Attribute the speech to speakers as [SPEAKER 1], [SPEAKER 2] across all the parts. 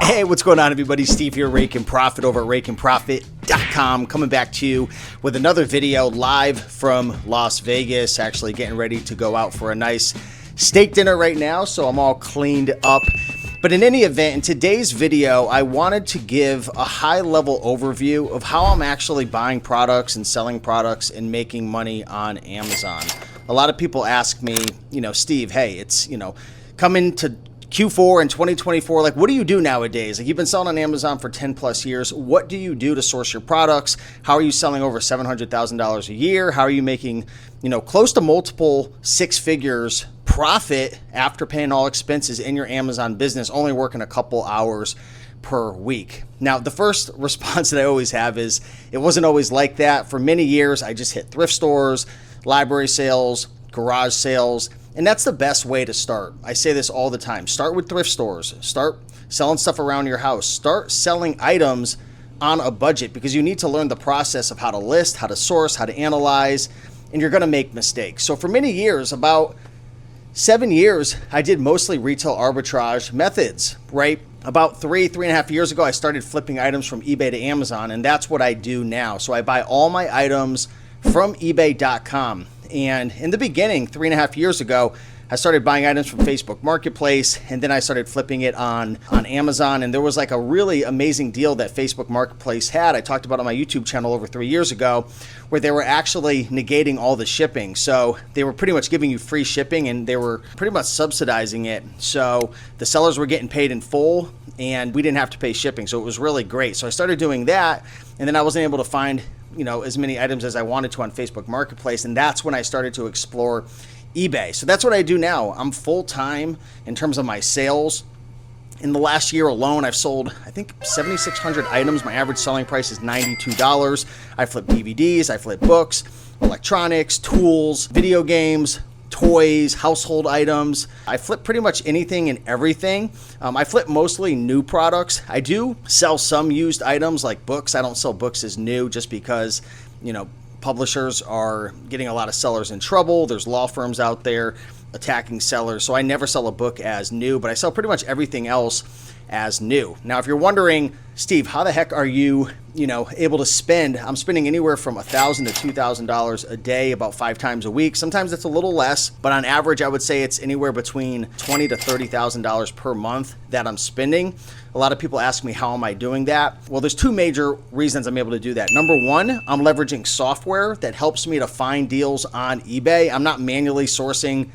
[SPEAKER 1] Hey, what's going on, everybody? Steve here, Rake and Profit over at rakeandprofit.com, coming back to you with another video live from Las Vegas. Actually getting ready to go out for a nice steak dinner right now, so I'm all cleaned up. But in any event, in today's video, I wanted to give a high-level overview of how I'm actually buying products and selling products and making money on Amazon. A lot of people ask me, Steve, hey, it's, coming to Q4 in 2024, like, what do you do nowadays? Like, you've been selling on Amazon for 10 plus years. What do you do to source your products? How are you selling over $700,000 a year? How are you making, close to multiple six figures profit after paying all expenses in your Amazon business, only working a couple hours per week? Now, the first response that I always have is it wasn't always like that. For many years, I just hit thrift stores, library sales, garage sales, and that's the best way to start. I say this all the time. Start with thrift stores. Start selling stuff around your house. Start selling items on a budget, because you need to learn the process of how to list, how to source, how to analyze, and you're going to make mistakes. So for many years, about 7 years, I did mostly retail arbitrage methods, right? About three and a half years ago, I started flipping items from eBay to Amazon, and that's what I do now. So I buy all my items from ebay.com. And in the beginning, 3.5 years ago, I started buying items from Facebook Marketplace, and then I started flipping it on Amazon. And there was like a really amazing deal that Facebook Marketplace had. I talked about on my YouTube channel over 3 years ago, where they were actually negating all the shipping. So they were pretty much giving you free shipping, and they were pretty much subsidizing it. So the sellers were getting paid in full, and we didn't have to pay shipping. So it was really great. So I started doing that, and then I wasn't able to find as many items as I wanted to on Facebook Marketplace. And that's when I started to explore eBay. So that's what I do now. I'm full-time in terms of my sales. In the last year alone, I've sold, I think, 7,600 items. My average selling price is $92. I flip DVDs, I flip books, electronics, tools, video games, toys, household items. I flip pretty much anything and everything. I flip mostly new products. I do sell some used items like books. I don't sell books as new just because, publishers are getting a lot of sellers in trouble. There's law firms out there attacking sellers. So I never sell a book as new, but I sell pretty much everything else as new. Now, if you're wondering, Steve, how the heck are you, able to spend? I'm spending anywhere from $1,000 to $2,000 a day, about 5 times a week. Sometimes it's a little less, but on average, I would say it's anywhere between $20,000 to $30,000 per month that I'm spending. A lot of people ask me, how am I doing that? Well, there's 2 major reasons I'm able to do that. Number one, I'm leveraging software that helps me to find deals on eBay. I'm not manually sourcing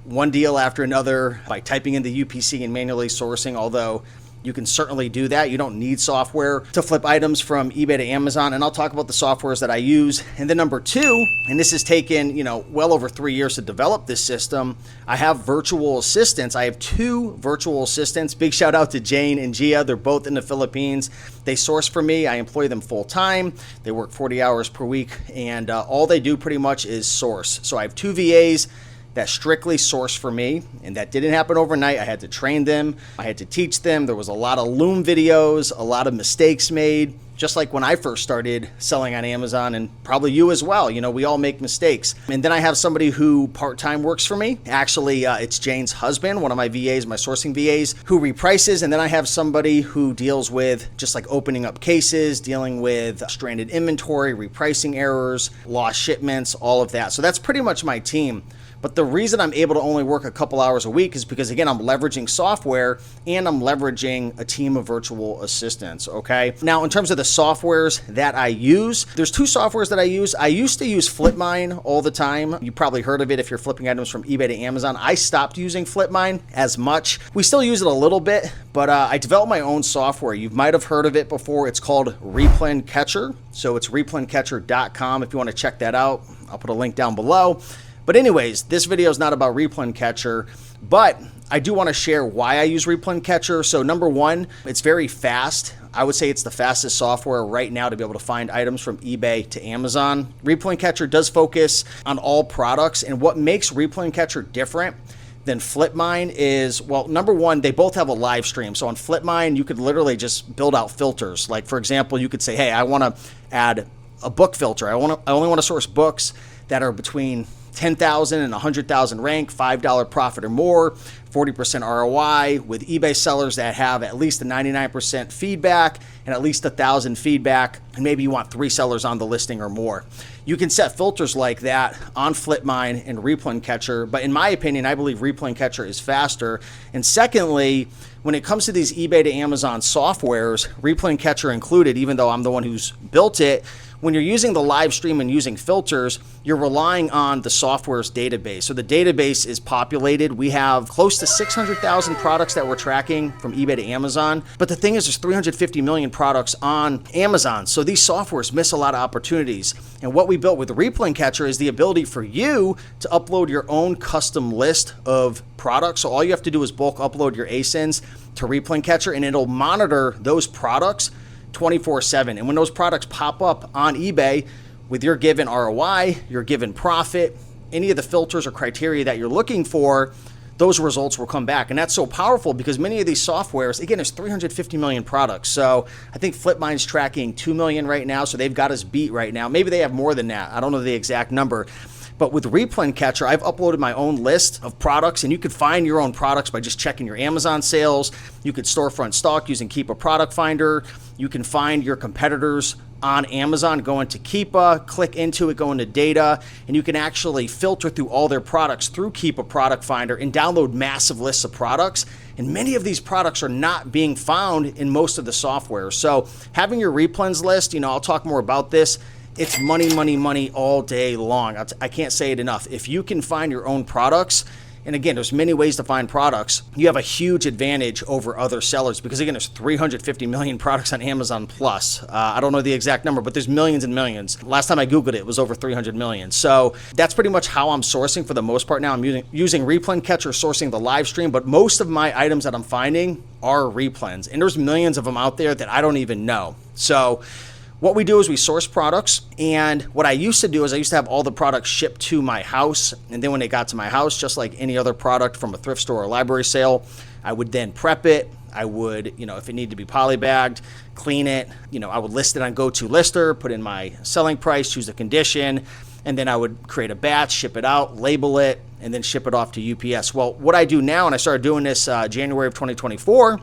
[SPEAKER 1] one deal after another by typing in the UPC and manually sourcing, although you can certainly do that. You don't need software to flip items from eBay to Amazon, and I'll talk about the softwares that I use. And then number 2, and this has taken, well over 3 years to develop this system, I have virtual assistants. I have 2 virtual assistants. Big shout out to Jane and Gia. They're both in the Philippines. They source for me. I employ them full time. They work 40 hours per week, and all they do pretty much is source. So I have 2 VAs that strictly source for me, and that didn't happen overnight. I had to train them. I had to teach them. There was a lot of Loom videos, a lot of mistakes made, just like when I first started selling on Amazon, and probably you as well. We all make mistakes. And then I have somebody who part-time works for me. Actually, it's Jane's husband, one of my VAs, my sourcing VAs, who reprices. And then I have somebody who deals with just like opening up cases, dealing with stranded inventory, repricing errors, lost shipments, all of that. So that's pretty much my team. But the reason I'm able to only work a couple hours a week is because, again, I'm leveraging software and I'm leveraging a team of virtual assistants, okay? Now, in terms of the softwares that I use, there's 2 softwares that I use. I used to use Flipmine all the time. You probably heard of it if you're flipping items from eBay to Amazon. I stopped using Flipmine as much. We still use it a little bit, but I developed my own software. You might have heard of it before. It's called Replen Catcher. So it's replencatcher.com if you want to check that out. I'll put a link down below. But anyways, this video is not about Replen Catcher, but I do want to share why I use Replen Catcher. So number one, it's very fast. I would say it's the fastest software right now to be able to find items from eBay to Amazon. Replen Catcher does focus on all products, and what makes Replen Catcher different than Flipmine is, well, number one, they both have a live stream. So on Flipmine, you could literally just build out filters. Like, for example, you could say, hey, I want to add a book filter. I only want to source books that are between 10,000 and 100,000 rank, $5 profit or more, 40% ROI with eBay sellers that have at least a 99% feedback and at least 1,000 feedback, and maybe you want 3 sellers on the listing or more. You can set filters like that on Flipmine and Replen Catcher, but in my opinion, I believe Replen Catcher is faster. And secondly, when it comes to these eBay to Amazon softwares, Replen Catcher included, even though I'm the one who's built it, when you're using the live stream and using filters, you're relying on the software's database. So the database is populated. We have close to 600,000 products that we're tracking from eBay to Amazon. But the thing is, there's 350 million products on Amazon. So these softwares miss a lot of opportunities. And what we built with Replen Catcher is the ability for you to upload your own custom list of products. So all you have to do is bulk upload your ASINs to Replen Catcher, and it'll monitor those products 24/7. And when those products pop up on eBay with your given ROI, your given profit, any of the filters or criteria that you're looking for, those results will come back. And that's so powerful because many of these softwares, again, there's 350 million products. So I think Flipmine's tracking 2 million right now. So they've got us beat right now. Maybe they have more than that. I don't know the exact number. But with Replen Catcher, I've uploaded my own list of products, and you could find your own products by just checking your Amazon sales. You could storefront stock using Keepa Product Finder. You can find your competitors on Amazon, go into Keepa, click into it, go into data, and you can actually filter through all their products through Keepa Product Finder and download massive lists of products. And many of these products are not being found in most of the software. So having your Replens list, I'll talk more about this. It's money, money, money all day long. I can't say it enough. If you can find your own products, and again, there's many ways to find products, you have a huge advantage over other sellers because, again, there's 350 million products on Amazon Plus. I don't know the exact number, but there's millions and millions. Last time I Googled it, it was over 300 million. So that's pretty much how I'm sourcing for the most part now. I'm using Replen Catcher sourcing the live stream, but most of my items that I'm finding are replens. And there's millions of them out there that I don't even know. So what we do is we source products, and what I used to do is I used to have all the products shipped to my house, and then when they got to my house, just like any other product from a thrift store or library sale, I would then prep it. I would, if it needed to be polybagged, clean it. I would list it on GoToLister, put in my selling price, choose the condition, and then I would create a batch, ship it out, label it, and then ship it off to UPS. Well, what I do now, and I started doing this January of 2024,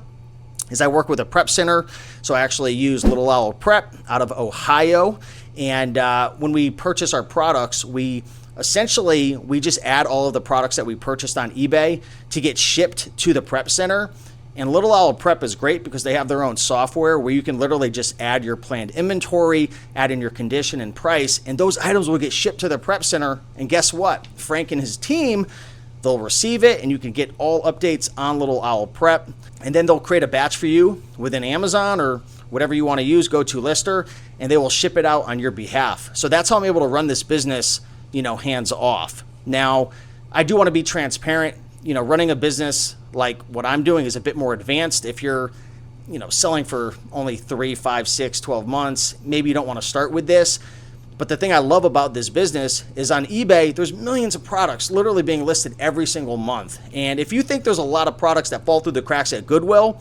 [SPEAKER 1] is I work with a prep center. So I actually use Little Owl Prep out of Ohio. And when we purchase our products, we just add all of the products that we purchased on eBay to get shipped to the prep center. And Little Owl Prep is great because they have their own software where you can literally just add your planned inventory, add in your condition and price, and those items will get shipped to the prep center. And guess what? Frank and his team, they'll receive it, and you can get all updates on Little Owl Prep. And then they'll create a batch for you within Amazon or whatever you want to use, GoToLister, and they will ship it out on your behalf. So that's how I'm able to run this business, hands off. Now, I do want to be transparent. Running a business like what I'm doing is a bit more advanced. If you're, selling for only 3, 5, 6, 12 months, maybe you don't want to start with this. But the thing I love about this business is on eBay, there's millions of products literally being listed every single month. And if you think there's a lot of products that fall through the cracks at Goodwill,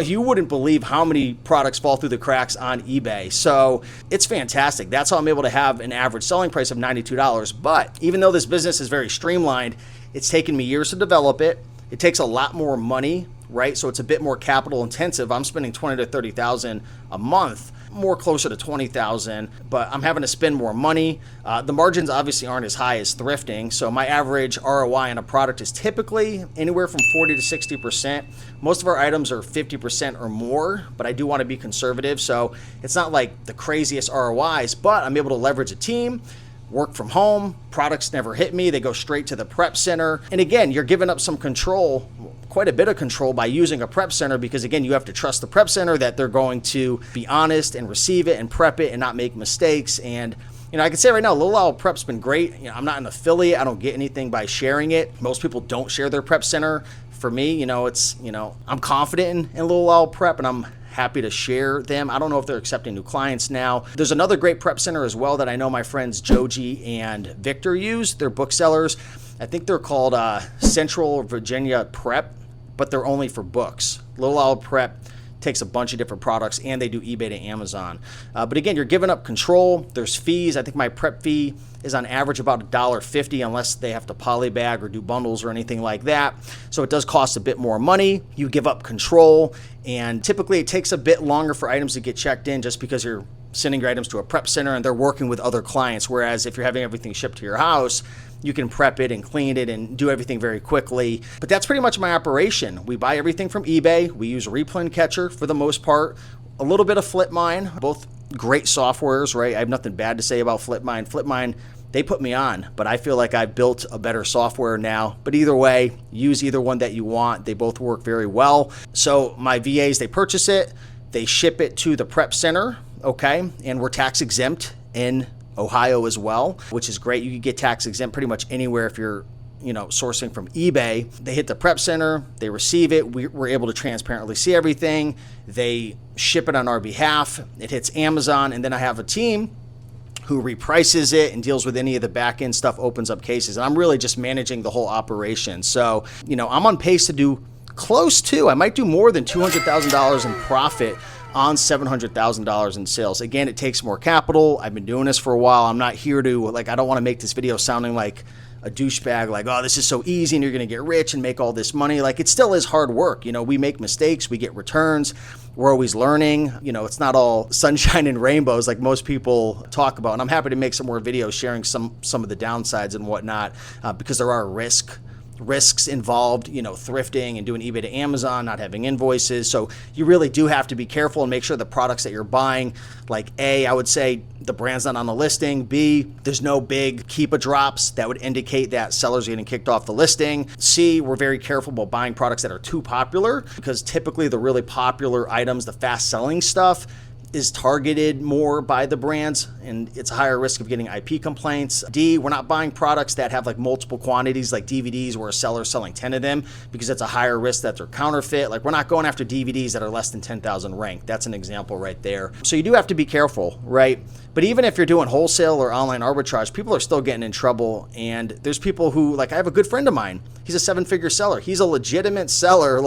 [SPEAKER 1] you wouldn't believe how many products fall through the cracks on eBay. So it's fantastic. That's how I'm able to have an average selling price of $92. But even though this business is very streamlined, it's taken me years to develop it. It takes a lot more money, right? So it's a bit more capital intensive. I'm spending $20,000 to $30,000 a month, more closer to $20,000, but I'm having to spend more money. The margins obviously aren't as high as thrifting. So my average ROI on a product is typically anywhere from 40 to 60%. Most of our items are 50% or more, but I do want to be conservative. So it's not like the craziest ROIs, but I'm able to leverage a team, work from home, products never hit me, they go straight to the prep center. And again, you're giving up some control, quite a bit of control by using a prep center because again, you have to trust the prep center that they're going to be honest and receive it and prep it and not make mistakes. And I can say right now, Little Owl Prep's been great. I'm not an affiliate. I don't get anything by sharing it. Most people don't share their prep center. For me, I'm confident in Little Owl Prep and I'm happy to share them. I don't know if they're accepting new clients now. There's another great prep center as well that I know my friends Joji and Victor use. They're booksellers. I think they're called Central Virginia Prep, but they're only for books. Little Owl Prep takes a bunch of different products, and they do eBay to Amazon. But again, you're giving up control. There's fees. I think my prep fee is on average about $1.50 unless they have to polybag or do bundles or anything like that. So it does cost a bit more money. You give up control, and typically it takes a bit longer for items to get checked in just because you're sending your items to a prep center and they're working with other clients. Whereas if you're having everything shipped to your house, you can prep it and clean it and do everything very quickly. But that's pretty much my operation. We buy everything from eBay. We use Replen Catcher for the most part, a little bit of Flipmine, both great softwares, right? I have nothing bad to say about Flipmine. Flipmine, they put me on, but I feel like I've built a better software now. But either way, use either one that you want. They both work very well. So my VAs, they purchase it, they ship it to the prep center, okay? And we're tax exempt in Ohio as well, which is great. You can get tax exempt pretty much anywhere if you're sourcing from eBay. They hit the prep center, they receive it, we're able to transparently see everything, they ship it on our behalf, it hits Amazon, and then I have a team who reprices it and deals with any of the back end stuff, opens up cases. And I'm really just managing the whole operation. So, I'm on pace to do close to, I might do more than $200,000 in profit on $700,000 in sales. Again, it takes more capital. I've been doing this for a while. I'm not here to, I don't want to make this video sounding like a douchebag, like, oh, this is so easy and you're going to get rich and make all this money. Like, it still is hard work. We make mistakes, we get returns, we're always learning. It's not all sunshine and rainbows like most people talk about. And I'm happy to make some more videos sharing some of the downsides and whatnot, because there are risks involved, thrifting and doing eBay to Amazon, not having invoices. So you really do have to be careful and make sure the products that you're buying, like A, I would say the brand's not on the listing. B, there's no big Keepa drops that would indicate that sellers are getting kicked off the listing. C, we're very careful about buying products that are too popular, because typically the really popular items, the fast selling stuff, is targeted more by the brands, and it's a higher risk of getting IP complaints. D, we're not buying products that have multiple quantities, like DVDs where a seller's selling 10 of them, because it's a higher risk that they're counterfeit. We're not going after DVDs that are less than 10,000 ranked. That's an example right there. So you do have to be careful, right? But even if you're doing wholesale or online arbitrage, people are still getting in trouble. And there's people who, I have a good friend of mine. He's a 7-figure seller. He's a legitimate seller,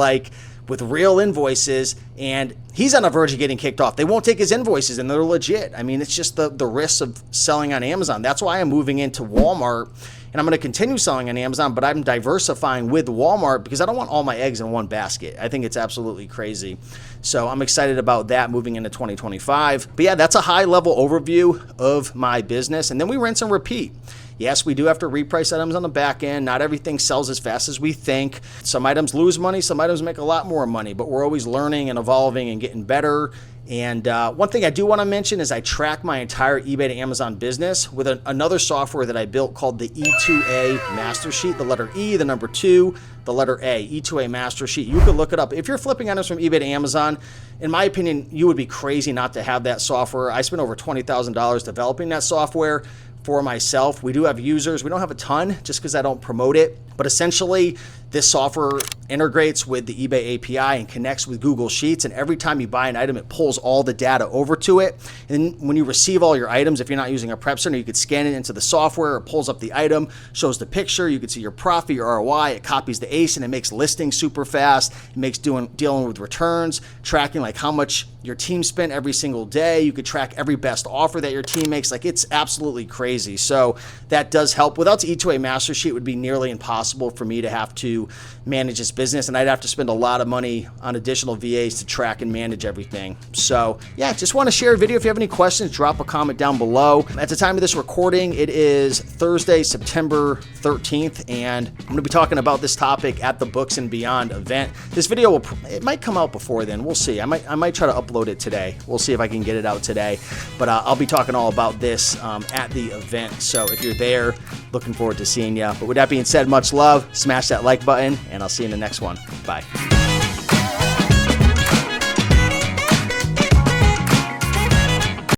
[SPEAKER 1] with real invoices, and he's on the verge of getting kicked off. They won't take his invoices, and they're legit. I mean, it's just the risks of selling on Amazon. That's why I'm moving into Walmart, and I'm going to continue selling on Amazon, but I'm diversifying with Walmart because I don't want all my eggs in one basket. I think it's absolutely crazy. So I'm excited about that moving into 2025. But yeah, that's a high-level overview of my business, and then we rinse and repeat. Yes, we do have to reprice items on the back end. Not everything sells as fast as we think. Some items lose money, some items make a lot more money, but we're always learning and evolving and getting better. And one thing I do want to mention is I track my entire eBay to Amazon business with another software that I built called the E2A Mastersheet, the letter E, the number 2, the letter A, E2A Mastersheet. You can look it up. If you're flipping items from eBay to Amazon, in my opinion, you would be crazy not to have that software. I spent over $20,000 developing that software for myself. We do have users. We don't have a ton just because I don't promote it. But essentially, this software integrates with the eBay API and connects with Google Sheets. And every time you buy an item, it pulls all the data over to it. And then when you receive all your items, if you're not using a prep center, you could scan it into the software. It pulls up the item, shows the picture. You can see your profit, your ROI. It copies the ACE, and it makes listing super fast. It makes dealing with returns, tracking how much your team spent every single day. You could track every best offer that your team makes. It's absolutely crazy. So that does help. Without the E2A Mastersheet, it would be nearly impossible for me to have to manage this business, and I'd have to spend a lot of money on additional VAs to track and manage everything. So yeah, just want to share a video. If you have any questions, drop a comment down below. At the time of this recording, it is Thursday, September 13th, and I'm going to be talking about this topic at the Books and Beyond event. This video it might come out before then. We'll see. I might try to upload it today. We'll see if I can get it out today, but I'll be talking all about this at the event. So if you're there, looking forward to seeing you. But with that being said, much love, smash that like button, and I'll see you in the next one. Bye.